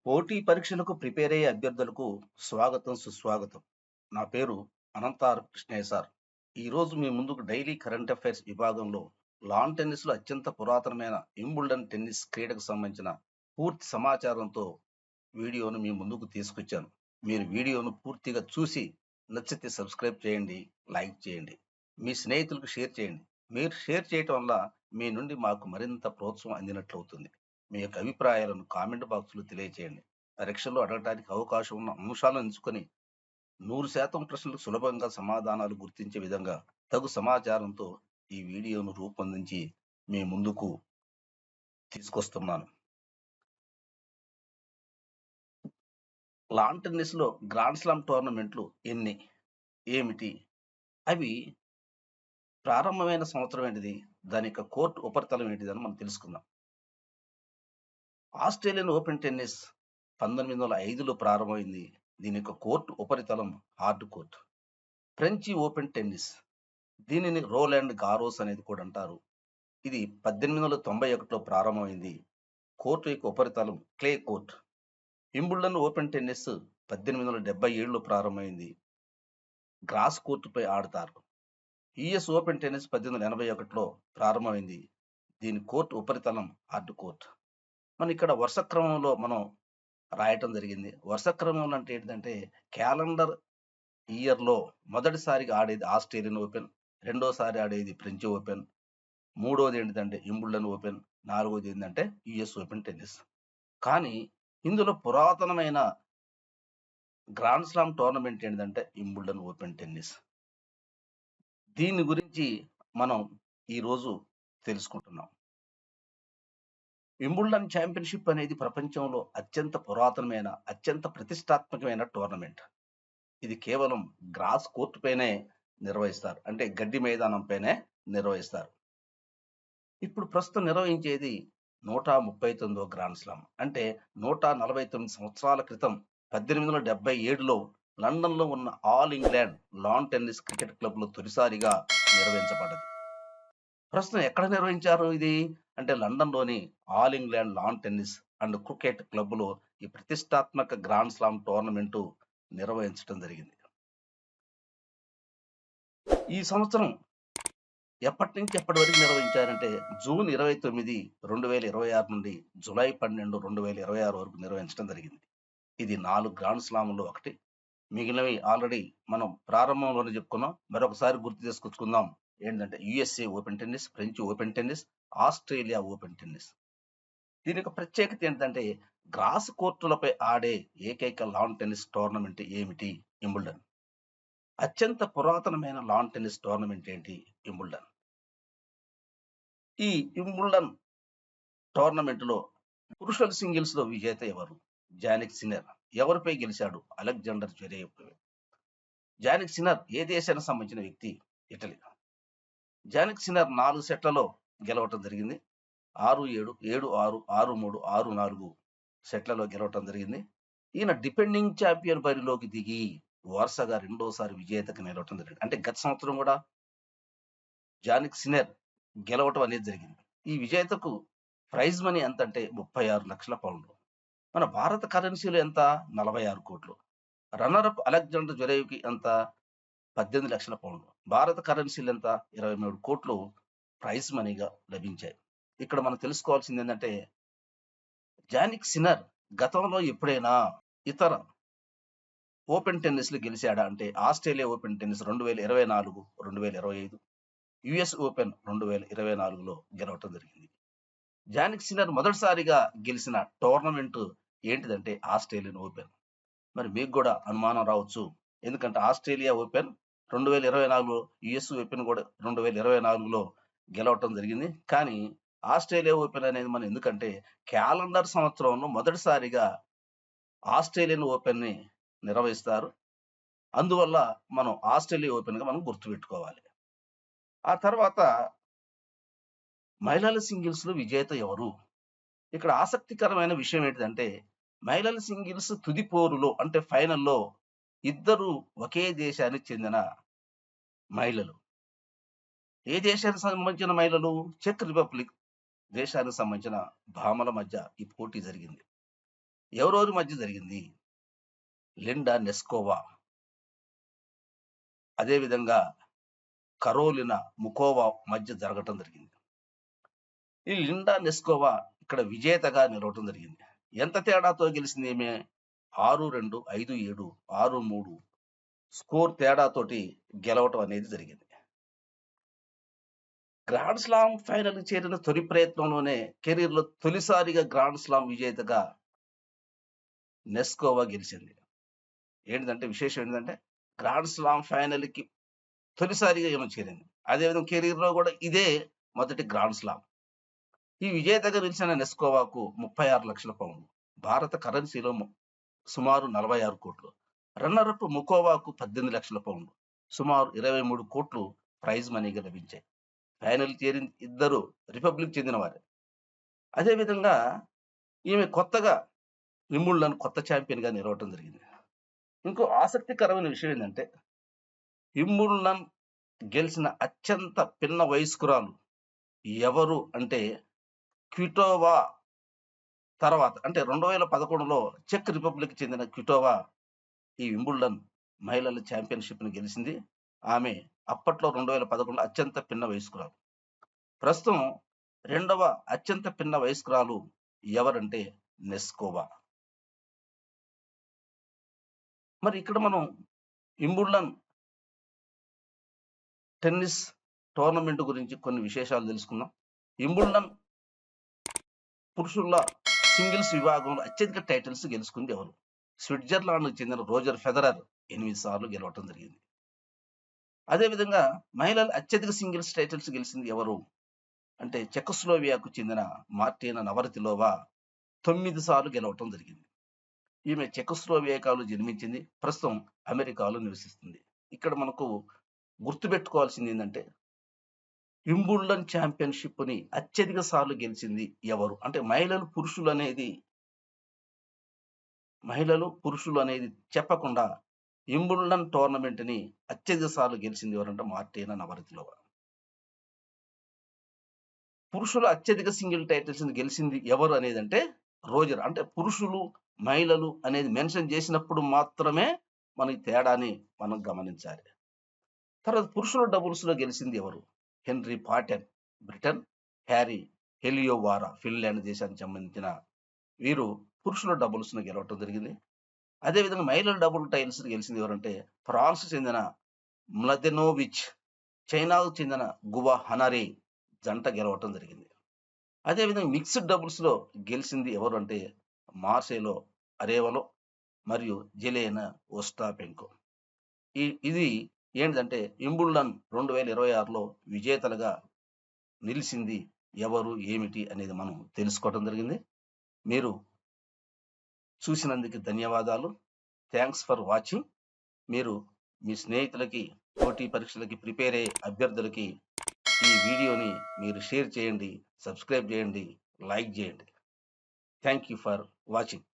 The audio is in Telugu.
పోటీ పరీక్షలకు ప్రిపేర్ అయ్యే అభ్యర్థులకు స్వాగతం, సుస్వాగతం. నా పేరు అనంతార్ కృష్ణయ్య సార్. ఈరోజు మీ ముందుకు డైలీ కరెంట్ అఫైర్స్ విభాగంలో లాన్ టెన్నిస్‌లో అత్యంత పురాతనమైన వింబుల్డన్ టెన్నిస్ క్రీడకు సంబంధించిన పూర్తి సమాచారంతో వీడియోను మీ ముందుకు తీసుకొచ్చాను. మీరు వీడియోను పూర్తిగా చూసి నచ్చితే సబ్స్క్రైబ్ చేయండి, లైక్ చేయండి. మీ స్నేహితులకు షేర్ చేయండి. మీరు షేర్ చేయటం వల్ల మీ నుండి మాకు మరింత ప్రోత్సాహం అందినట్లవుతుంది. మీ యొక్క అభిప్రాయాలను కామెంట్ బాక్స్‌లో తెలియచేయండి. పరీక్షల్లో అడగటానికి అవకాశం ఉన్న అంశాలను ఎంచుకొని 100% ప్రశ్నలకు సులభంగా సమాధానాలు గుర్తించే విధంగా తగు సమాచారంతో ఈ వీడియోను రూపొందించి మీ ముందుకు తీసుకొస్తున్నాను. లాన్ టెన్నిస్‌లో గ్రాండ్ స్లామ్ టోర్నమెంట్లు ఎన్ని? ఏమిటి? అవి ప్రారంభమైన సంవత్సరం ఏంటిది? దాని యొక్క కోర్ట్ ఉపరితలం ఏంటిదని మనం తెలుసుకుందాం. ఆస్ట్రేలియన్ ఓపెన్ టెన్నిస్ 1905లో ప్రారంభమైంది. దీని యొక్క కోర్ట్ ఉపరితలం hard court. French open tennis దీనిని రోలాండ్ గారోస్ అనేది కూడా అంటారు. ఇది 1891లో ప్రారంభమైంది. కోర్టు యొక్క ఉపరితలం clay court. Wimbledon open tennis 1877లో ప్రారంభమైంది. గ్రాస్ కోర్టుపై ఆడతారు. యుఎస్ ఓపెన్ టెన్నిస్ 1881లో ప్రారంభమైంది. దీని కోర్టు ఉపరితలం హార్డ్ కోర్ట్. మనం ఇక్కడ వరుస క్రమంలో మనం రాయటం జరిగింది. వరుస క్రమంలో అంటే ఏంటంటే క్యాలెండర్ ఇయర్‌లో మొదటిసారిగా ఆడేది ఆస్ట్రేలియన్ ఓపెన్, రెండోసారి ఆడేది ఫ్రెంచ్ ఓపెన్, మూడోది ఏంటిదంటే వింబుల్డన్ ఓపెన్, నాలుగోది ఏంటంటే యుఎస్ ఓపెన్ టెన్నిస్. కానీ ఇందులో పురాతనమైన గ్రాండ్ స్లామ్ టోర్నమెంట్ ఏంటిదంటే వింబుల్డన్ ఓపెన్ టెన్నిస్. దీని గురించి మనం ఈరోజు తెలుసుకుంటున్నాం. వింబుల్డన్ ఛాంపియన్‌షిప్ అనేది ప్రపంచంలో అత్యంత పురాతనమైన, అత్యంత ప్రతిష్టాత్మకమైన టోర్నమెంట్. ఇది కేవలం గ్రాస్ కోర్ట్ పైనే నిర్వహిస్తారు. అంటే గడ్డి మైదానం పైనే నిర్వహిస్తారు. ఇప్పుడు ప్రస్తుతం నిర్వహించేది 139వ గ్రాండ్ స్లామ్. అంటే 149 సంవత్సరాల క్రితం 1877లో లండన్‌లో ఉన్న all England lawn tennis cricket క్లబ్‌లో తొలిసారిగా నిర్వహించబడ్డది. ప్రస్తుతం ఎక్కడ నిర్వహించారు ఇది? అంటే లండన్‌లోని all England lawn tennis and cricket క్లబ్‌లో ఈ ప్రతిష్టాత్మక గ్రాండ్ స్లామ్ టోర్నమెంటు నిర్వహించడం జరిగింది. ఈ సంవత్సరం ఎప్పటి నుంచి ఎప్పటి వరకు నిర్వహించారంటే జూన్ 29, 2026 నుండి జూలై 12, 2026 వరకు నిర్వహించడం జరిగింది. ఇది 4 గ్రాండ్ స్లామ్‌లో ఒకటి. మిగిలినవి ఆల్రెడీ మనం ప్రారంభంలోనే చెప్పుకున్నాం. మరొకసారి గుర్తు చేసుకొచ్చుకుందాం. ఏంటంటే USA open tennis, French open tennis, Australia open tennis. దీని యొక్క ప్రత్యేకత ఏంటంటే గ్రాస్ కోర్టులపై ఆడే ఏకైక లాన్ టెన్నిస్ టోర్నమెంట్ ఏమిటి? వింబుల్డన్. అత్యంత పురాతనమైన లాన్ టెన్నిస్ టోర్నమెంట్ ఏంటి? వింబుల్డన్. ఈ వింబుల్డన్ టోర్నమెంట్‌లో పురుషుల సింగిల్స్‌లో విజేత ఎవరు? Jannik Sinner. ఎవరిపై గెలిచాడు? అలెగ్జాండర్ జ్వరేవ్‌పై. జానిక్ సిన్నర్ ఏ దేశానికి సంబంధించిన వ్యక్తి? ఇటలీ. జానిక్ సిన్నర్ 4 సెట్లలో గెలవటం జరిగింది. 6-7, 7-6, 6-3, 6-4 సెట్లలో గెలవటం జరిగింది. ఈయన డిఫెండింగ్ ఛాంపియన్ బరిలోకి దిగి వరుసగా రెండోసారి విజేతగా నిలవటం జరిగింది. అంటే గత సంవత్సరం కూడా జానిక్ సిన్నర్ గెలవటం అనేది జరిగింది. ఈ విజేతకు ప్రైజ్ మనీ ఎంతంటే 36,00,000 పౌండ్లు. మన భారత కరెన్సీలో ఎంత? 46 కోట్లు. రన్నర్ అప్ అలెగ్జాండర్ జ్వరేవ్‌కి ఎంత? 18,00,000 పౌండ్లు. భారత కరెన్సీలో ఎంత? 23 కోట్లు ప్రైజ్ మనీగా లభించాయి. ఇక్కడ మనం తెలుసుకోవాల్సిందేంటంటే జానిక్ సిన్నర్ గతంలో ఎప్పుడైనా ఇతర ఓపెన్ టెన్నిస్‌లు గెలిచాడా అంటే Australia open tennis 2024, 2025, US open 2024లో గెలవటం జరిగింది. జానిక్ సిన్నర్ మొదటిసారిగా గెలిచిన టోర్నమెంట్ ఏంటిదంటే ఆస్ట్రేలియన్ ఓపెన్. మరి మీకు గూడా అనుమానం రావచ్చు. ఎందుకంటే ఆస్ట్రేలియా ఓపెన్ 2024లో, యూఎస్ ఓపెన్ గూడా 2024లో గెలవటం జరిగింది. కానీ ఆస్ట్రేలియా ఓపెన్ అనేది మనం ఎందుకంటే క్యాలెండర్ సంవత్సరంలో మొదటిసారిగా ఆస్ట్రేలియన్ ఓపెన్‌ని నిర్వహిస్తారు. అందువల్ల మనం ఆస్ట్రేలియా ఓపెన్‌గా మనం గుర్తుపెట్టుకోవాలి. ఆ తర్వాత మహిళల సింగిల్స్‌లో విజేత ఎవరు? ఇక్కడ ఆసక్తికరమైన విషయం ఏంటిదంటే మహిళల సింగిల్స్ తుది పోరులో అంటే ఫైనల్‌లో ఇద్దరు ఒకే దేశానికి చెందిన మహిళలు. ఏ దేశానికి సంబంధించిన మహిళలు? చెక్ రిపబ్లిక్ దేశానికి సంబంధించిన భామల మధ్య ఈ పోటీ జరిగింది. ఎవరెవరి మధ్య జరిగింది? లిండా నెస్కోవా, అదేవిధంగా కరోలినా ముకోవా మధ్య జరగటం జరిగింది. ఈ లిండా నెస్కోవా ఇక్కడ విజేతగా నిలవటం జరిగింది. ఎంత తేడాతో గెలిచింది ఈమె? 6-2, 5-7, 6-3 స్కోర్ తేడాతోటి గెలవటం అనేది జరిగింది. గ్రాండ్ స్లామ్ ఫైనల్ చేరిన తొలి ప్రయత్నంలోనే కెరీర్లో తొలిసారిగా గ్రాండ్ స్లామ్ విజేతగా నెస్కోవా గెలిచింది. ఏంటంటే విశేషం ఏంటంటే గ్రాండ్ స్లామ్ ఫైనల్ కి తొలిసారిగా ఈమె చేరింది. అదేవిధంగా కెరీర్లో కూడా ఇదే మొదటి గ్రాండ్ స్లామ్. ఈ విజేతగా నిలిచిన నెస్కోవాకు 36 లక్షల పౌండ్లు, భారత కరెన్సీలో సుమారు 46 కోట్లు. రన్నరప్ ముకోవాకు 18 లక్షల పౌండ్లు, సుమారు 23 కోట్లు ప్రైజ్ మనీగా లభించాయి. ఫైనల్ చేరిన ఇద్దరు రిపబ్లిక్ చెందిన వారే. అదేవిధంగా ఈమె కొత్తగా వింబుల్డన్ కొత్త ఛాంపియన్ గా నిలవటం జరిగింది. ఇంకో ఆసక్తికరమైన విషయం ఏంటంటే వింబుల్డన్ గెలిచిన అత్యంత పిన్న వయస్కురాలు ఎవరు అంటే క్విటోవా తర్వాత అంటే 2011లో చెక్ రిపబ్లిక్ చెందిన క్విటోవా ఈ వింబుల్డన్ మహిళల ఛాంపియన్షిప్ ని గెలిచింది. ఆమె అప్పట్లో 2011లో అత్యంత పిన్న వయస్కురాలు. ప్రస్తుతం రెండవ అత్యంత పిన్న వయస్కురాలు ఎవరంటే నెస్కోవా. మరి ఇక్కడ మనం వింబుల్డన్ టెన్నిస్ టోర్నమెంట్ గురించి కొన్ని విశేషాలు తెలుసుకుందాం. వింబుల్డన్ పురుషుల సింగిల్స్ విభాగంలో అత్యధిక టైటిల్స్ గెలుచుకుంది ఎవరు? స్విట్జర్లాండ్కు చెందిన రోజర్ ఫెదరర్ 8 సార్లు గెలవటం జరిగింది. అదేవిధంగా మహిళల అత్యధిక సింగిల్స్ టైటిల్స్ గెలిచింది ఎవరు అంటే చెకోస్లోవియాకు చెందిన మార్టినా నవరతిలోవా 9 సార్లు గెలవటం జరిగింది. ఈమె చెకోస్లోవియాలో జన్మించింది, ప్రస్తుతం అమెరికాలో నివసిస్తుంది. ఇక్కడ మనకు గుర్తుపెట్టుకోవాల్సింది ఏంటంటే వింబుల్డన్ ఛాంపియన్షిప్ ని అత్యధిక సార్లు గెలిచింది ఎవరు అంటే మహిళలు పురుషులు అనేది చెప్పకుండా వింబుల్డన్ టోర్నమెంట్ ని అత్యధిక సార్లు గెలిచింది ఎవరంటే మార్టినా నవరతిలోవా. పురుషుల అత్యధిక సింగిల్ టైటిల్స్ ని గెలిచింది ఎవరు అనేది అంటే రోజర్. అంటే పురుషులు మహిళలు అనేది మెన్షన్ చేసినప్పుడు మాత్రమే మనకి తేడాని మనం గమనించాలి. తర్వాత పురుషుల డబుల్స్ లో గెలిచింది ఎవరు? హెన్రీ పాటెన్ బ్రిటన్, హ్యారీ హెలియోవారా ఫిన్లాండ్ దేశానికి సంబంధించిన వీరు పురుషుల డబుల్స్ ను గెలవటం జరిగింది. అదేవిధంగా మహిళల డబుల్ టైటిల్స్ గెలిచింది ఎవరంటే ఫ్రాన్స్ చెందిన మ్లదెనోవిచ్, చైనాకు చెందిన గువా హనరే జంట గెలవటం జరిగింది. అదేవిధంగా మిక్స్డ్ డబుల్స్ లో గెలిచింది ఎవరు అంటే మార్సెలో అరేవలో మరియు జెలేనా ఓస్టాపెంకో. ఇది ఏంటంటే వింబుల్డన్ 2026లో విజేతలుగా నిలిచింది ఎవరు ఏమిటి అనేది మనం తెలుసుకోవడం జరిగింది. మీరు చూసినందుకు ధన్యవాదాలు. Thanks for watching. మీరు మీ స్నేహితులకి, పోటీ పరీక్షలకి ప్రిపేర్ అయ్యే అభ్యర్థులకి ఈ వీడియోని మీరు షేర్ చేయండి, సబ్స్క్రైబ్ చేయండి, లైక్ చేయండి. Thank you for watching.